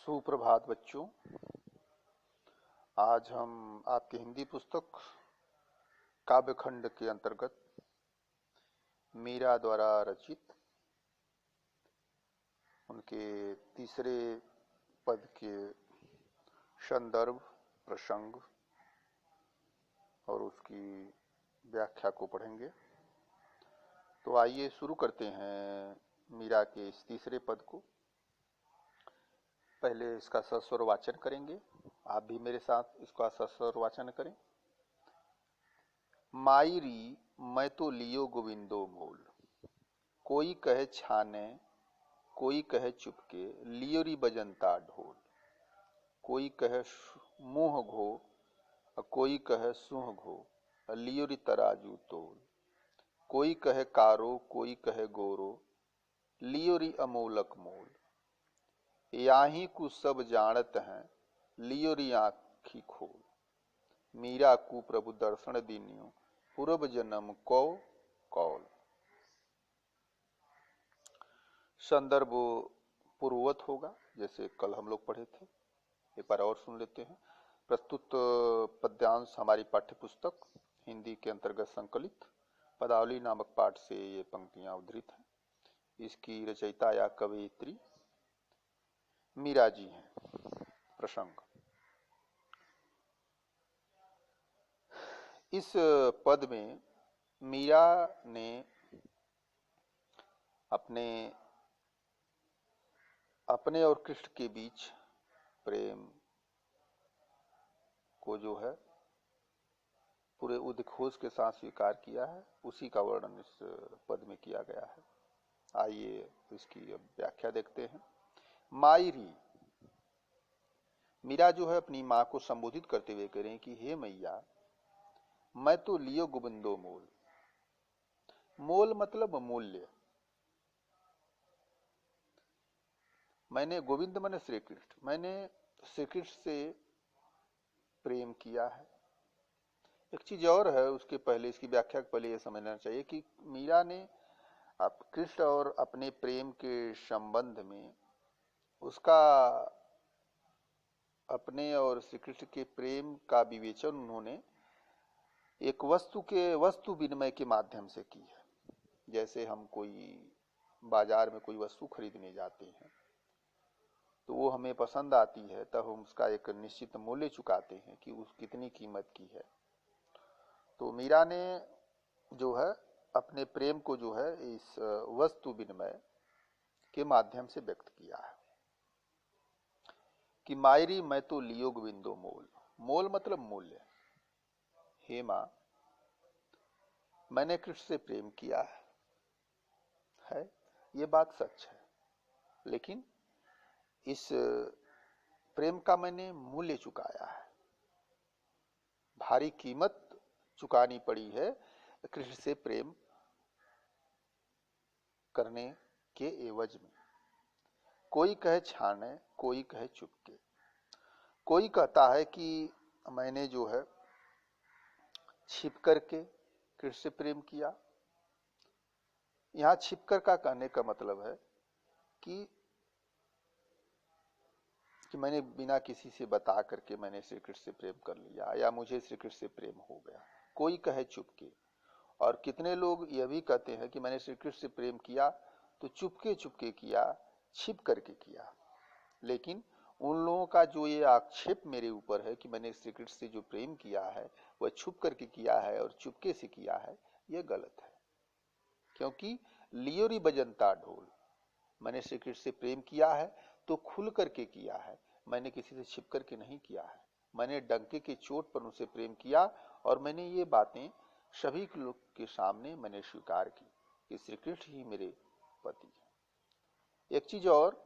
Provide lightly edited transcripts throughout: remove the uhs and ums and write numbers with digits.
सुप्रभात बच्चों। आज हम आपकी हिंदी पुस्तक काव्यखंड के अंतर्गत मीरा द्वारा रचित उनके तीसरे पद के संदर्भ, प्रसंग और उसकी व्याख्या को पढ़ेंगे। तो आइए शुरू करते हैं मीरा के इस तीसरे पद को। पहले इसका सस्वर वाचन करेंगे। आप भी मेरे साथ इसका सस्वर वाचन करें। मायरी मैं तो लियो गोविंदो मोल, कोई कहे छाने कोई कहे चुपके, लियोरी बजंता ढोल। कोई कहे मुंह घो कोई कहे सुह घो, लियोरी तराजू तोल। कोई कहे कारो कोई कहे गोरो, लियोरी अमोलक मोल। याही को सब जानत हैं, लियोरी आँखी खोल। मीरा को प्रभु दर्शन दीनियो, पूर्व जन्म कौ कौल। संदर्भ पूर्ववत होगा जैसे कल हम लोग पढ़े थे। एक बार और सुन लेते हैं। प्रस्तुत पद्यांश हमारी पाठ्य पुस्तक हिंदी के अंतर्गत संकलित पदावली नामक पाठ से ये पंक्तियां उद्धृत हैं। इसकी रचयिता या कवयित्री मीरा जी हैं। प्रसंग। इस पद में मीरा ने अपने और कृष्ण के बीच प्रेम को जो है पूरे उद्घोष के साथ स्वीकार किया है, उसी का वर्णन इस पद में किया गया है। आइए इसकी व्याख्या देखते हैं। मायरी, मीरा जो है अपनी माँ को संबोधित करते हुए कह रहे हैं कि हे मैया, मैं तो लियो गोविंदो मोल। मोल मतलब मूल्य। मैंने, गोविंद माने श्री कृष्ण, मैंने श्री कृष्ण से प्रेम किया है। एक चीज और है, उसके पहले इसकी व्याख्या पहले यह समझना चाहिए कि मीरा ने आप कृष्ण और अपने प्रेम के संबंध में उसका अपने और श्री कृष्ण के प्रेम का विवेचन उन्होंने एक वस्तु विनिमय के माध्यम से की है। जैसे हम कोई बाजार में कोई वस्तु खरीदने जाते हैं तो वो हमें पसंद आती है, तब हम उसका एक निश्चित मूल्य चुकाते हैं कि उस कितनी कीमत की है। तो मीरा ने जो है अपने प्रेम को जो है इस वस्तु विनिमय के माध्यम से व्यक्त किया है कि मायरी मैं तो लियो गोविंदो मोल। मोल मतलब मूल्य। हे मां, मैंने कृष्ण से प्रेम किया है, ये बात सच है, लेकिन इस प्रेम का मैंने मूल्य चुकाया है। भारी कीमत चुकानी पड़ी है कृष्ण से प्रेम करने के एवज में। कोई कहे छाने कोई कहे चुपके। कोई कहता है कि मैंने जो है छिप करके कृष्ण से प्रेम किया। यहां छिपकर का कहने का मतलब है कि मैंने बिना किसी से बता करके मैंने श्री कृष्ण से प्रेम कर लिया या मुझे श्री कृष्ण से प्रेम हो गया। कोई कहे चुपके, और कितने लोग यह भी कहते हैं कि मैंने श्री कृष्ण से प्रेम किया तो चुपके चुपके किया, छिप करके किया। लेकिन उन लोगों का जो ये आक्षेप मेरे ऊपर है कि मैंने श्री कृष्ण से जो प्रेम किया है वह छुप करके किया है और चुपके से किया है, यह गलत है। क्योंकि लियोरी बजंता ढोल, मैंने श्री कृष्ण से प्रेम किया है तो खुल करके किया है, मैंने किसी से छिप करके नहीं किया है। मैंने डंके की चोट पर उनसे प्रेम किया और मैंने ये बातें सभी लोग के सामने मैंने स्वीकार की कि श्री कृष्ण ही मेरे पति हैं। एक चीज और,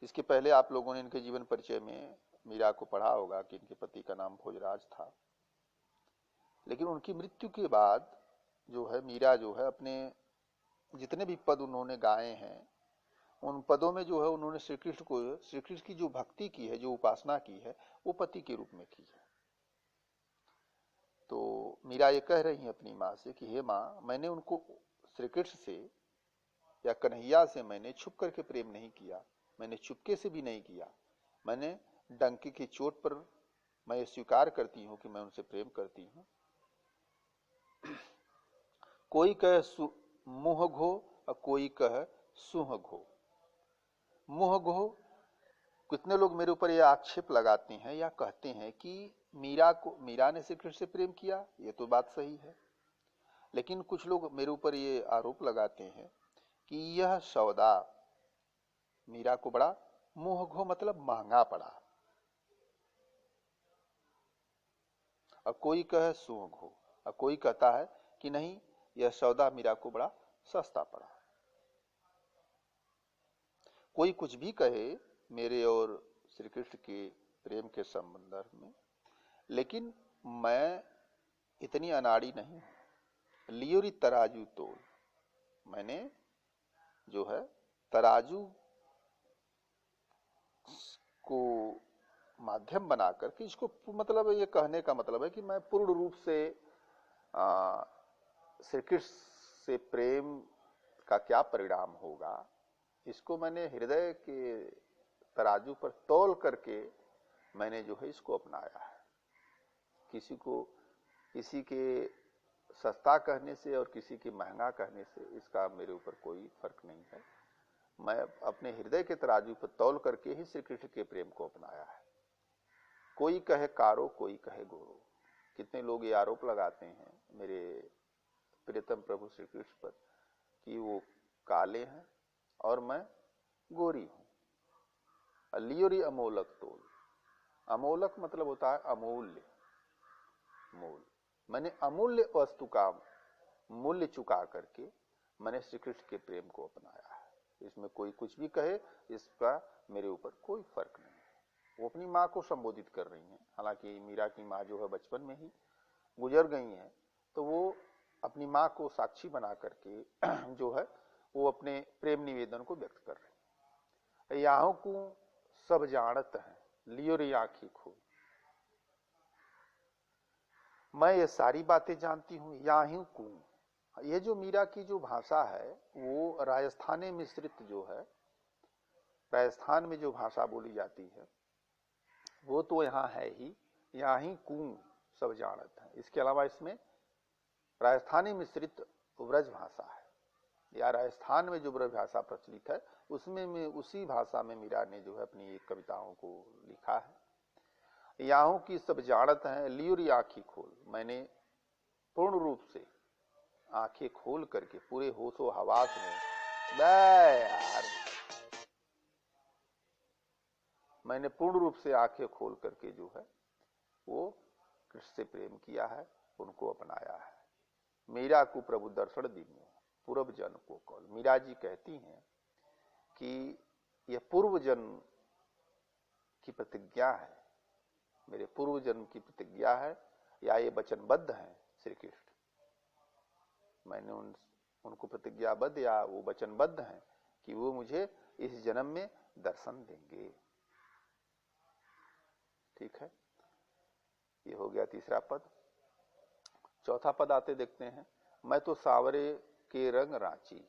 इसके पहले आप लोगों ने इनके जीवन परिचय में मीरा को पढ़ा होगा कि इनके पति का नाम भोजराज था। लेकिन उनकी मृत्यु के बाद जो है मीरा जो है अपने जितने भी पद उन्होंने गाए हैं उन पदों में जो है उन्होंने श्री कृष्ण की जो भक्ति की है, जो उपासना की है, वो पति के रूप में की है। तो मीरा ये कह रही है अपनी माँ से कि हे माँ, मैंने उनको श्री कृष्ण से या कन्हैया से मैंने छुप करके प्रेम नहीं किया, मैंने चुपके से भी नहीं किया, मैंने डंकी की चोट पर मैं ये स्वीकार करती हूँ कि मैं उनसे प्रेम करती हूँ। कोई कहे मुँह घो और कोई कहे सूह घो। मुँह घो, कितने लोग मेरे ऊपर ये आक्षेप लगाते हैं या कहते हैं कि मीरा ने श्री कृष्ण से प्रेम किया, ये तो बात सही है, लेकिन कुछ लोग मेरे ऊपर ये आरोप लगाते हैं कि यह सौदा मीरा को बड़ा मुँह घो मतलब महंगा पड़ा, और कोई कहे सूह घो, और कोई कहता है कि नहीं, यह सौदा मीरा को बड़ा सस्ता पड़ा। कोई कुछ भी कहे मेरे और श्री कृष्ण के प्रेम के संबंध में, लेकिन मैं इतनी अनाड़ी नहीं हूं। लियोरी तराजू तोल, मैंने जो है तराजू को माध्यम बना करके, इसको मतलब ये कहने का मतलब है कि मैं पूर्ण रूप से श्री कृष्ण से प्रेम का क्या परिणाम होगा, इसको मैंने हृदय के तराजू पर तौल करके मैंने जो है इसको अपनाया है। किसी के सस्ता कहने से और किसी के महंगा कहने से इसका मेरे ऊपर कोई फर्क नहीं है। मैं अपने हृदय के तराजू पर तौल करके ही श्री कृष्ण के प्रेम को अपनाया है। कोई कहे कारो कोई कहे गोरो, कितने लोग ये आरोप लगाते हैं मेरे प्रियतम प्रभु श्री कृष्ण पर कि वो काले हैं और मैं गोरी हूं। लियोरी अमोलक तोल, अमोलक मतलब होता है अमूल्य, मूल। मैंने अमूल्य वस्तु का मूल्य चुका करके मैंने श्री कृष्ण के प्रेम को अपनाया है। इसमें कोई कुछ भी कहे, इसका मेरे ऊपर कोई फर्क नहीं है। वो अपनी माँ को संबोधित कर रही हैं, हालांकि मीरा की माँ जो है बचपन में ही गुजर गई हैं, तो वो अपनी माँ को साक्षी बना करके जो है वो अपने प्रेम निवेदन को व्यक्त कर रही है। याहू को सब जानत है, लियो रे आंखी खोल, मैं ये सारी बातें जानती हूँ। याहू को, ये जो मीरा की जो भाषा है वो राजस्थानी मिश्रित जो है, राजस्थान में जो भाषा बोली जाती है वो तो यहाँ है ही। याही कू सब जानत है, इसके अलावा इसमें राजस्थानी मिश्रित ब्रज भाषा है, या राजस्थान में जो ब्रज भाषा प्रचलित है उसमें में उसी भाषा में मीरा ने जो है अपनी कविताओं को लिखा है। याहू की सब जानत है, लियोरी आंखी खोल, मैंने पूर्ण रूप से आंखें खोल करके पूरे होशो हवास में यार मैंने पूर्ण रूप से आंखें खोल करके जो है वो कृष्ण से प्रेम किया है, उनको अपनाया है। मीरा को प्रभु दर्शन दीन्यो पूर्व जन्म को कौल। मीरा जी कहती हैं कि यह पूर्व जन्म की प्रतिज्ञा है, मेरे पूर्व जन्म की प्रतिज्ञा है, या ये वचनबद्ध है श्री कृष्ण। मैंने उनको प्रतिज्ञाबद्ध या वो वचनबद्ध हैं कि वो मुझे इस जन्म में दर्शन देंगे। ठीक है, ये हो गया तीसरा पद। चौथा पद आते देखते हैं। मैं तो सावरे के रंग रांची,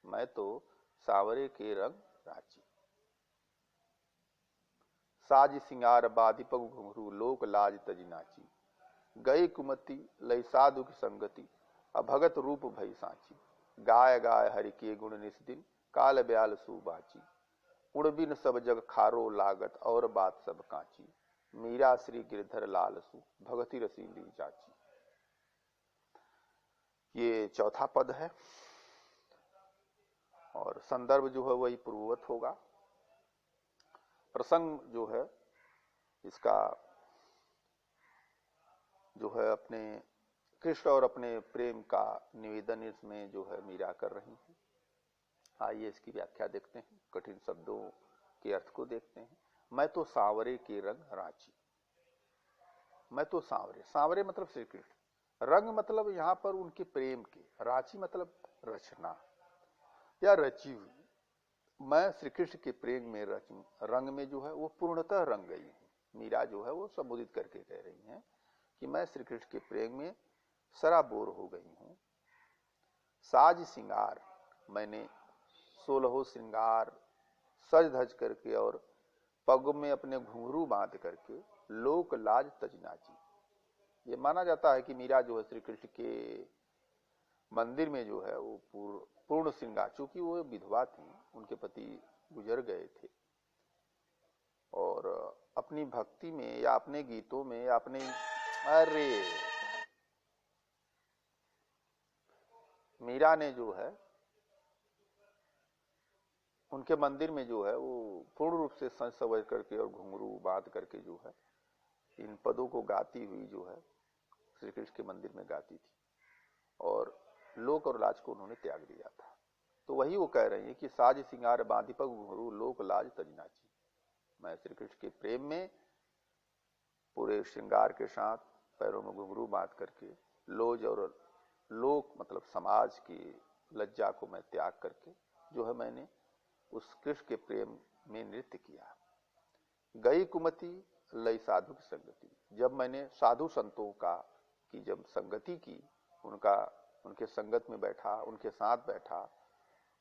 मैं तो सावरे के रंग रांची, साज सिंगार बाधि पग घुंघरू लोक लाज तजी नाची, गई कुमति लय साधु की संगति अभगत रूप भई सांची, गाय गाय हरि के गुण निस दिन काल ब्याल सुबाची, उड़बिन सब जग खारो लागत और बात सब कांची, मीरा श्री गिरधर लाल सु भगति रसीली जाची। ये चौथा पद है और संदर्भ जो है वही पूर्ववत होगा। प्रसंग जो है इसका जो है अपने कृष्ण और अपने प्रेम का निवेदन इसमें जो है मीरा कर रही हैं। आइए इसकी व्याख्या देखते हैं, कठिन शब्दों के अर्थ को देखते हैं। मैं तो सांवरे के रंग रांची, मैं तो सांवरे, सांवरे मतलब श्री कृष्ण, रंग मतलब यहां पर उनके प्रेम के, रांची मतलब रचना या रची हुई। मैं श्री कृष्ण के प्रेम में रंग में जो है वो पूर्णतः रंग गई हूं। मीरा जो है वो संबोधित करके कह रही हैं कि मैं श्री कृष्ण के प्रेम में सराबोर हो गई हूं। साज सिंगार, मैंने 16 श्रृंगार सज धज करके और पग में अपने घुंघरू बांध करके लोक लाज तज नाची। ये माना जाता है कि मीरा जो है श्री कृष्ण के मंदिर में जो है वो पूर्ण श्रृंगार, चूंकि वो विधवा थी, उनके पति गुजर गए थे, और अपनी भक्ति में या अपने गीतों में या अपने, अरे मीरा ने जो है उनके मंदिर में जो है वो पूर्ण रूप से सज सवज करके और घुंघरू बांध करके जो है इन पदों को गाती हुई जो है श्री कृष्ण के मंदिर में गाती थी, और लोक और लाज को उन्होंने त्याग दिया था। तो वही वो कह रही है कि साज सिंगार बांधी पग घुंघरू लोक लाज तज नाची। मैं श्री कृष्ण के प्रेम में पूरे श्रृंगार के साथ पैरों में घुंघरू बांध करके लोज और लोक मतलब समाज की लज्जा को मैं त्याग करके जो है मैंने उस कृष्ण के प्रेम में नृत्य किया। गई कुमति लई साधु की संगति, जब मैंने साधु संतों की जब संगति की, उनके संगत में बैठा, उनके साथ बैठा,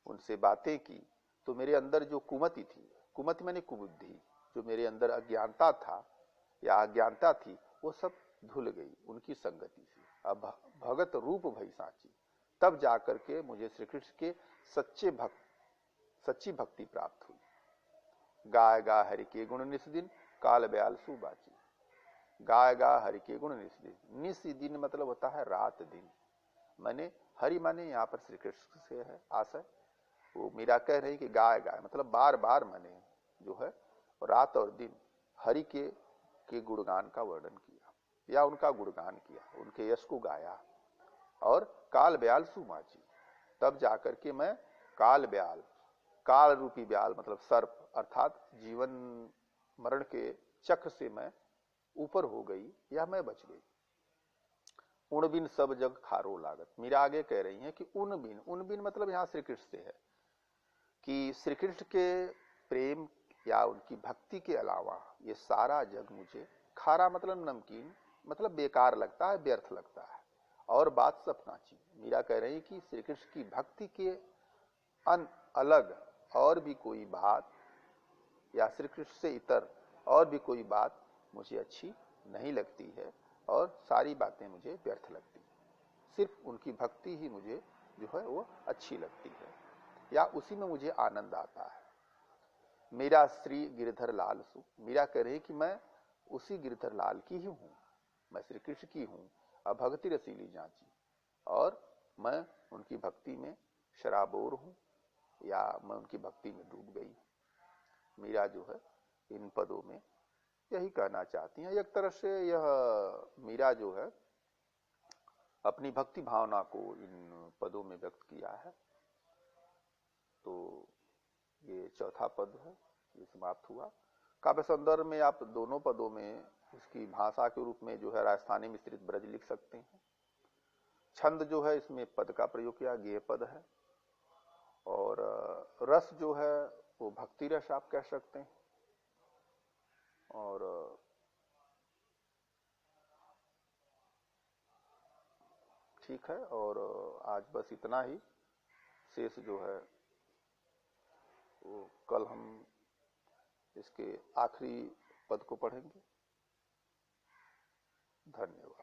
उनसे बातें की, तो मेरे अंदर जो कुमति थी, कुमति मैंने कुबुद्धि, जो मेरे अंदर अज्ञानता था या अज्ञानता थी, वो सब धुल गई उनकी संगति से। अब भगत रूप भई साची, तब जाकर के मुझे श्री कृष्ण के सच्ची भक्ति प्राप्त हुई। गाय गा हरि के गुण निस दिन काल ब्याल सुबाची। गाय गा हरि के गुण निस दिन, निस दिन मतलब होता है रात दिन। मैंने हरि माने यहाँ पर श्री कृष्ण से है आशय, वो मीरा कह रही कि गाय गाय मतलब बार बार मैंने जो है रात और दिन हरि के गुणगान का वर्णन किया या उनका गुणगान किया, उनके यश को गाया। और काल ब्याल सुमाची, तब जाकर के मैं काल ब्याल, काल रूपी ब्याल मतलब सर्प, अर्थात जीवन मरण के चक्र से मैं ऊपर हो गई या मैं बच गई। उन बिन सब जग खारो लागत, मीरा आगे कह रही है कि उन बिन मतलब यहां श्री कृष्ण से है कि श्री कृष्ण के प्रेम या उनकी भक्ति के अलावा ये सारा जग मुझे खारा मतलब नमकीन मतलब बेकार लगता है, व्यर्थ लगता है। और बात सब कांची, मीरा कह रही है कि श्री कृष्ण की भक्ति के अलग और भी कोई बात या श्री कृष्ण से इतर और भी कोई बात मुझे अच्छी नहीं लगती है, और सारी बातें मुझे व्यर्थ लगती है। सिर्फ उनकी भक्ति ही मुझे जो है वो अच्छी लगती है या उसी में मुझे आनंद आता है। मेरा श्री गिरधर लाल सु, मीरा कह रही कि मैं उसी गिरधर लाल की ही हूं, मैं श्री कृष्ण की हूं। अब भक्ति रसीली जांची, और मैं उनकी भक्ति में शराबोर हूं या मैं उनकी भक्ति में डूब गई। मीरा जो है इन पदों में यही कहना चाहती हैं। एक तरह से यह मीरा जो है अपनी भक्ति भावना को इन पदों में व्यक्त किया है। तो ये चौथा पद है, ये समाप्त हुआ। काव्य सौंदर्य में आप दोनों पदों में इसकी भाषा के रूप में जो है राजस्थानी मिश्रित ब्रज लिख सकते हैं। छंद जो है इसमें पद का प्रयोग किया, गेय पद है। और रस जो है वो भक्ति रस आप कह सकते हैं। और ठीक है, और आज बस इतना ही। शेष जो है वो कल हम इसके आखिरी पद को पढ़ेंगे। धन्यवाद।